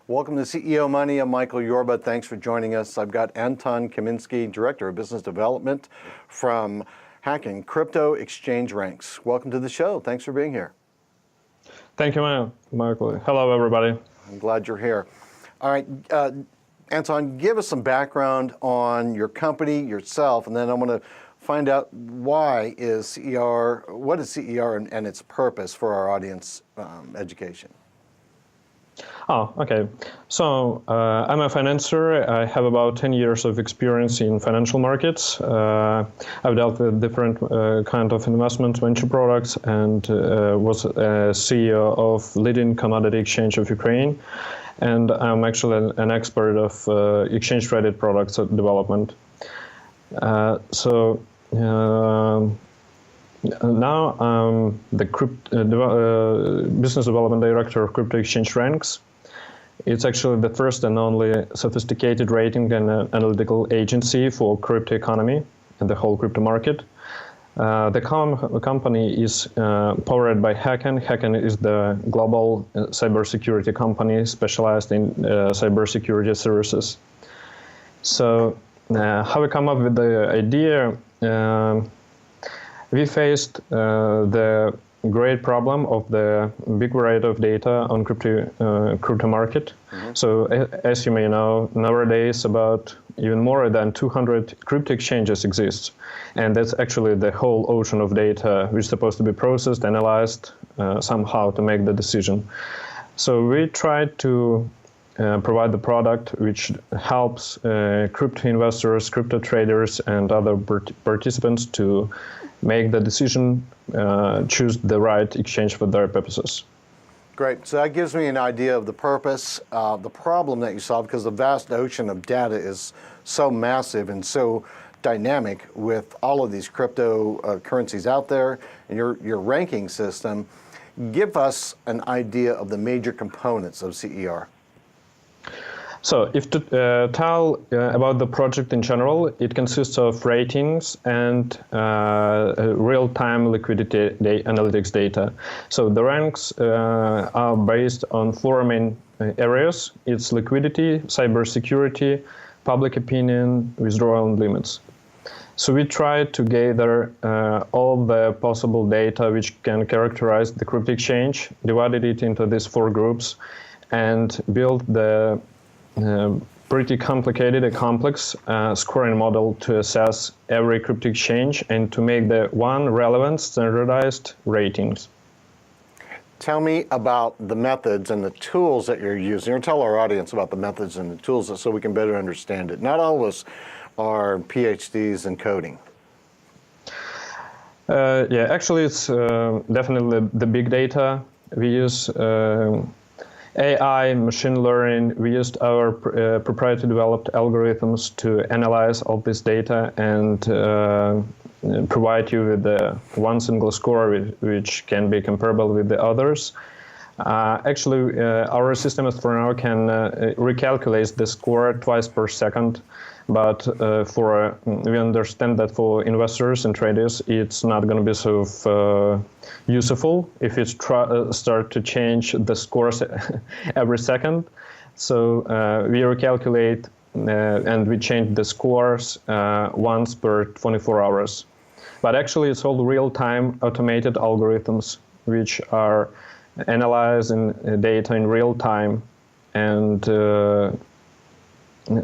Welcome to CEO Money. I'm Michael Yorba. Thanks for joining us. I've got Anton Kaminsky, Director of Business Development from Hacken, Crypto Exchange Ranks. Welcome to the show. Thanks for being here. Thank you, Michael. Hello, everybody. I'm glad you're here. All right, Anton, give us some background on your company, yourself, and then I want to find out what is CER and its purpose for our audience education. Oh, okay. So I'm a financier. I have about 10 years of experience in financial markets. I've dealt with different kind of investment venture products and was a CEO of leading commodity exchange of Ukraine. And I'm actually an expert of exchange traded products development. Now I'm the Business Development Director of Crypto Exchange Ranks. It's actually the first and only sophisticated rating and analytical agency for crypto economy and the whole crypto market. The company is powered by Hacken. Hacken is the global cybersecurity company specialized in cybersecurity services. So how we come up with the idea? We faced the great problem of the big variety of data on crypto market. Mm-hmm. So as you may know, nowadays about even more than 200 crypto exchanges exist. And that's actually the whole ocean of data which is supposed to be processed, analyzed somehow to make the decision. So we tried to provide the product which helps crypto investors, crypto traders, and other participants to make the decision, choose the right exchange for their purposes. Great. So that gives me an idea of the purpose, the problem that you solve, because the vast ocean of data is so massive and so dynamic with all of these cryptocurrencies out there and your ranking system. Give us an idea of the major components of CER. So if to tell about the project in general, it consists of ratings and real-time liquidity analytics data. So the ranks are based on four main areas. It's liquidity, cybersecurity, public opinion, withdrawal limits. So we try to gather all the possible data which can characterize the crypto exchange, divided it into these four groups, and build the pretty complicated and complex scoring model to assess every crypto exchange and to make the one relevant standardized ratings. Tell me about the methods and the tools that you're using, or tell our audience about the methods and the tools so we can better understand it. Not all of us are PhDs in coding. Yeah, actually it's definitely the big data. We use AI, machine learning. We used our proprietary developed algorithms to analyze all this data and provide you with one single score which can be comparable with the others. Actually, our system for now can recalculate the score twice per second, but we understand that for investors and traders, it's not going to be so useful if it start to change the scores every second. So we recalculate and we change the scores once per 24 hours. But actually, it's all real-time automated algorithms which are analyzing data in real time and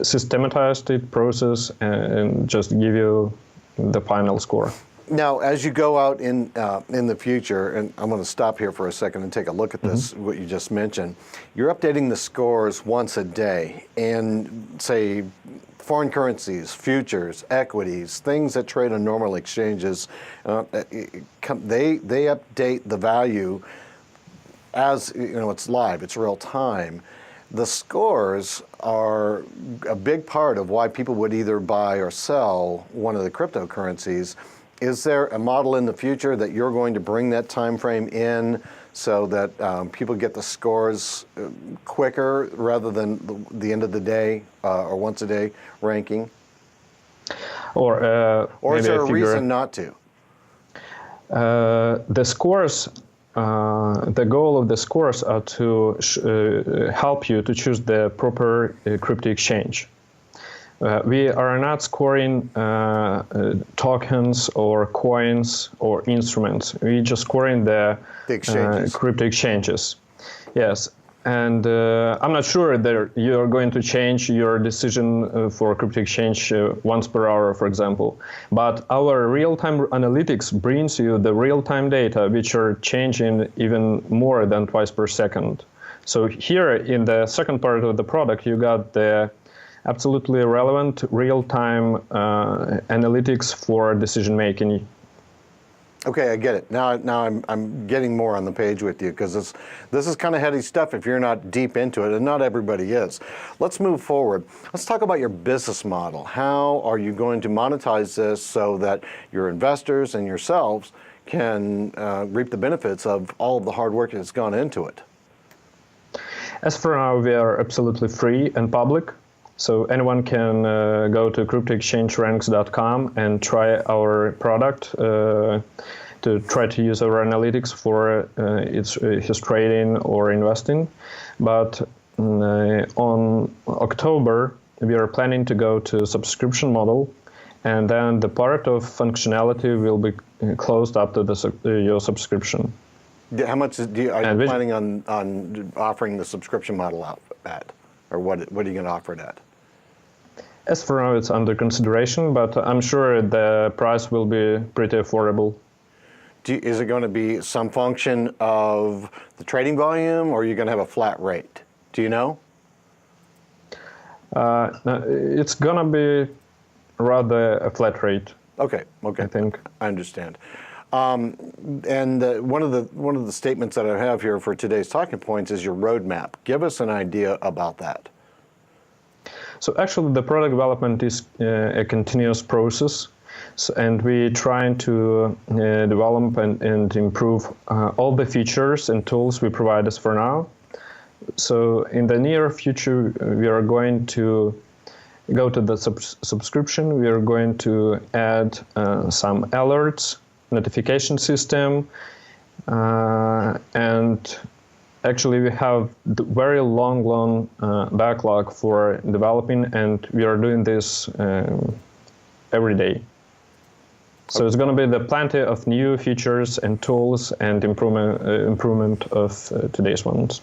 systematized it, process, and just give you the final score. Now, as you go out in the future, and I'm going to stop here for a second and take a look at this, what you just mentioned, you're updating the scores once a day in, say, foreign currencies, futures, equities, things that trade on normal exchanges. They update the value as, it's live, it's real time. The scores are a big part of why people would either buy or sell one of the cryptocurrencies. Is there a model in the future that you're going to bring that time frame in so that people get the scores quicker rather than the end of the day or once a day ranking? Or is there a reason not to? The scores the goal of this course are to help you to choose the proper crypto exchange. We are not scoring tokens or coins or instruments. We just scoring the exchanges. Crypto exchanges. Yes. And I'm not sure that you're going to change your decision for crypto exchange once per hour, for example. But our real-time analytics brings you the real-time data, which are changing even more than twice per second. So here in the second part of the product, you got the absolutely relevant real-time analytics for decision making. Okay, I get it. Now I'm getting more on the page with you, because this is kind of heady stuff if you're not deep into it, and not everybody is. Let's move forward. Let's talk about your business model. How are you going to monetize this so that your investors and yourselves can reap the benefits of all of the hard work that's gone into it? As for now, we are absolutely free and public. So anyone can go to cryptoexchangeranks.com and try our product to try to use our analytics for his trading or investing. But on October, we are planning to go to subscription model, and then the part of functionality will be closed after your subscription. How much are you planning on offering the subscription model out at? Or what are you going to offer it at? As for now, it's under consideration, but I'm sure the price will be pretty affordable. Is it going to be some function of the trading volume, or are you going to have a flat rate? Do you know? It's going to be rather a flat rate. Okay. I think. I understand. And one of the statements that I have here for today's talking points is your roadmap. Give us an idea about that. So actually, the product development is a continuous process, and we're trying to develop and improve all the features and tools we provide as for now. So in the near future, we are going to go to the subscription. We are going to add some alerts, notification system, and actually we have the very long backlog for developing, and we are doing this every day. So it's going to be the plenty of new features and tools and improvement of today's ones.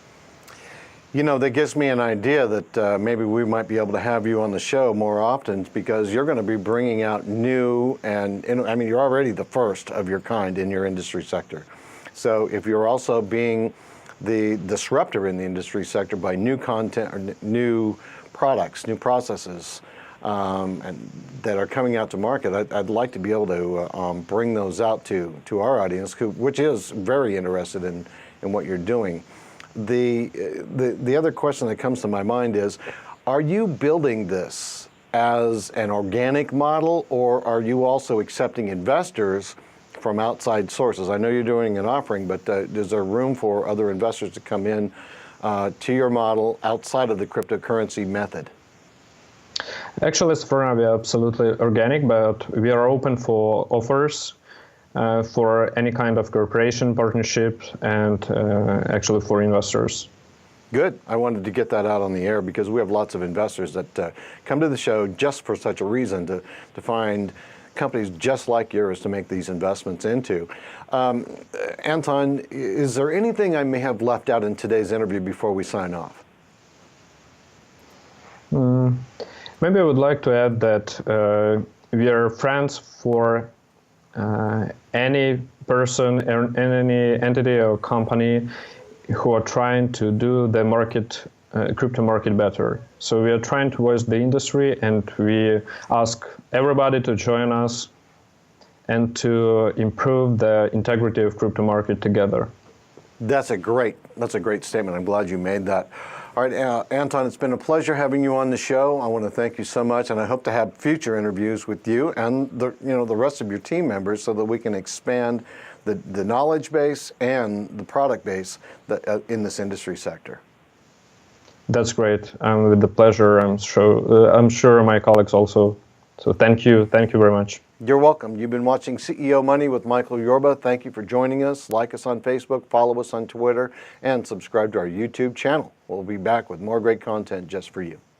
You know, that gives me an idea that maybe we might be able to have you on the show more often, because you're going to be bringing out new and I mean, you're already the first of your kind in your industry sector. So if you're also being the disruptor in the industry sector by new content or new products, new processes and that are coming out to market, I'd like to be able to bring those out to our audience, which is very interested in what you're doing. The other question that comes to my mind is, are you building this as an organic model, or are you also accepting investors from outside sources? I know you're doing an offering, but is there room for other investors to come in to your model outside of the cryptocurrency method? Actually, as for now, we are absolutely organic, but we are open for offers for any kind of cooperation, partnership, and actually for investors. Good. I wanted to get that out on the air, because we have lots of investors that come to the show just for such a reason, to find companies just like yours to make these investments into. Anton, is there anything I may have left out in today's interview before we sign off? Maybe I would like to add that we are friends for any person and any entity or company who are trying to do the market, crypto market better. So we are trying to voice the industry, and we ask everybody to join us and to improve the integrity of crypto market together. That's a great statement. I'm glad you made that. All right, Anton, it's been a pleasure having you on the show. I want to thank you so much, and I hope to have future interviews with you and the rest of your team members, so that we can expand the knowledge base and the product base in this industry sector. That's great. With the pleasure. I'm sure my colleagues also. So thank you very much. You're welcome. You've been watching CEO Money with Michael Yorba. Thank you for joining us. Like us on Facebook, follow us on Twitter, and subscribe to our YouTube channel. We'll be back with more great content just for you.